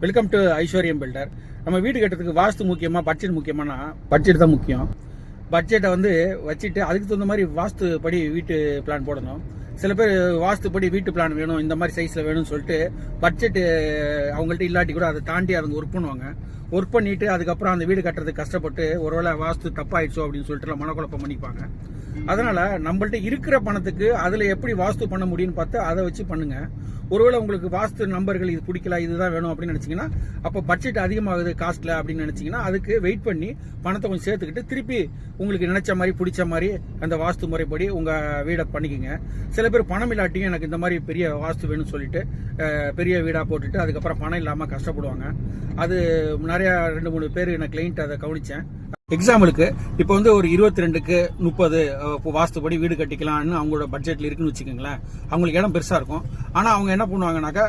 Welcome to ஐஸ்வர்யம் filter. நம்ம வீடு கட்டுறதுக்கு வாஸ்து முக்கியமா பட்ஜெட் முக்கியமானா பட்ஜெட் தான் முக்கியம். பட்ஜெட்டை வச்சுட்டு அதுக்கு தகுந்த மாதிரி வாஸ்து படி வீட்டு பிளான் போடணும். சில பேர் வாஸ்து படி வீட்டு பிளான் வேணும், இந்த மாதிரி சைஸில் வேணும்னு சொல்லிட்டு பட்ஜெட் அவங்கள்ட்ட இல்லாட்டி கூட அதை தாண்டி அவங்க ஒர்க் பண்ணுவாங்க. ஒர்க் பண்ணிட்டு அதுக்கப்புறம் அந்த வீடு கட்டுறதுக்கு கஷ்டப்பட்டு ஒருவேளை வாஸ்து தப்பாயிடுச்சோ அப்படின்னு சொல்லிட்டு மனக்குழப்பம் பண்ணிப்பாங்க. அதனால நம்மள்ட்ட இருக்கிற பணத்துக்கு அதில் எப்படி வாஸ்து பண்ண முடியும்னு பார்த்து அதை வச்சு பண்ணுங்க. ஒருவேளை உங்களுக்கு வாஸ்து நம்பர்கள் இது பிடிக்கல, இதுதான் வேணும் அப்படின்னு நினைச்சீங்கன்னா, அப்போ பட்ஜெட் அதிகமாகுது காஸ்ட்ல அப்படின்னு நினைச்சீங்கன்னா அதுக்கு வெயிட் பண்ணி பணத்தை கொஞ்சம் சேர்த்துக்கிட்டு திருப்பி உங்களுக்கு நினைச்ச மாதிரி பிடிச்ச மாதிரி அந்த வாஸ்து முறைப்படி உங்க வீடை பண்ணிக்கோங்க. சில பேர் பணம் இல்லாட்டியும் எனக்கு இந்த மாதிரி பெரிய வாஸ்து வேணும்னு சொல்லிட்டு பெரிய வீடா போட்டுட்டு அதுக்கப்புறம் பணம் இல்லாம கஷ்டப்படுவாங்க. அது நிறைய 2-3 பேர் எனக்கு கிளைண்ட் அதை கவனிச்சேன். எக்ஸாம்பிளுக்கு இப்போ ஒரு 22க்கு 30 வாஸ்துபடி வீடு கட்டிக்கலாம்னு அவங்களோட பட்ஜெட்ல இருக்குன்னு வச்சுக்கோங்களேன். அவங்களுக்கு இடம் பெருசா இருக்கும். ஆனா அவங்க என்ன பண்ணுவாங்கன்னாக்கா,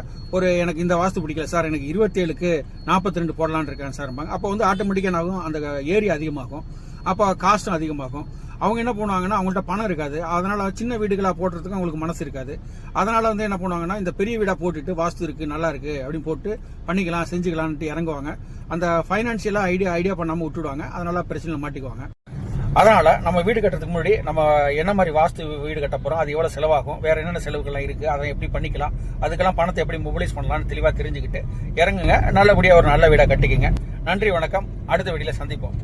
எனக்கு இந்த வாஸ்து பிடிக்கல சார், எனக்கு 27க்கு 42 போடலான்னு இருக்கேன் சார். அப்போ ஆட்டோமேட்டிக்கா ஆகும், அந்த ஏரியா அதிகமாகும், அப்போ காஸ்டும் அதிகமாகும். அவங்க என்ன பண்ணுவாங்கன்னா, அவங்கள்ட்ட பணம் இருக்காது, அதனால சின்ன வீடுகளா போடுறதுக்கு அவங்களுக்கு மனசு இருக்காது. அதனால என்ன பண்ணுவாங்கன்னா, இந்த பெரிய வீடா போட்டுட்டு வாஸ்து இருக்கு நல்லா இருக்கு அப்படின்னு போட்டு பண்ணிக்கலாம் செஞ்சுக்கலான்ட்டு இறங்குவாங்க. அந்த பைனான்சியலா ஐடியா பண்ணாம விட்டுடுவாங்க. அதனால பிரச்சனை மாட்டிக்குவாங்க. அதனால நம்ம வீடு கட்டுறதுக்கு முன்னாடி நம்ம என்ன மாதிரி வாஸ்து வீடு கட்ட போறோம், அது எவ்வளவு செலவாகும், வேற என்னென்ன செலவுகள்லாம் இருக்கு, அதை எப்படி பண்ணிக்கலாம், அதுக்கெல்லாம் பணத்தை எப்படி மொபிலைஸ் பண்ணலாம்னு தெளிவா தெரிஞ்சுக்கிட்டு இறங்குங்க. நல்லபடியா ஒரு நல்ல வீடா கட்டிக்கங்க. நன்றி, வணக்கம். அடுத்த வீடியோல சந்திப்போம்.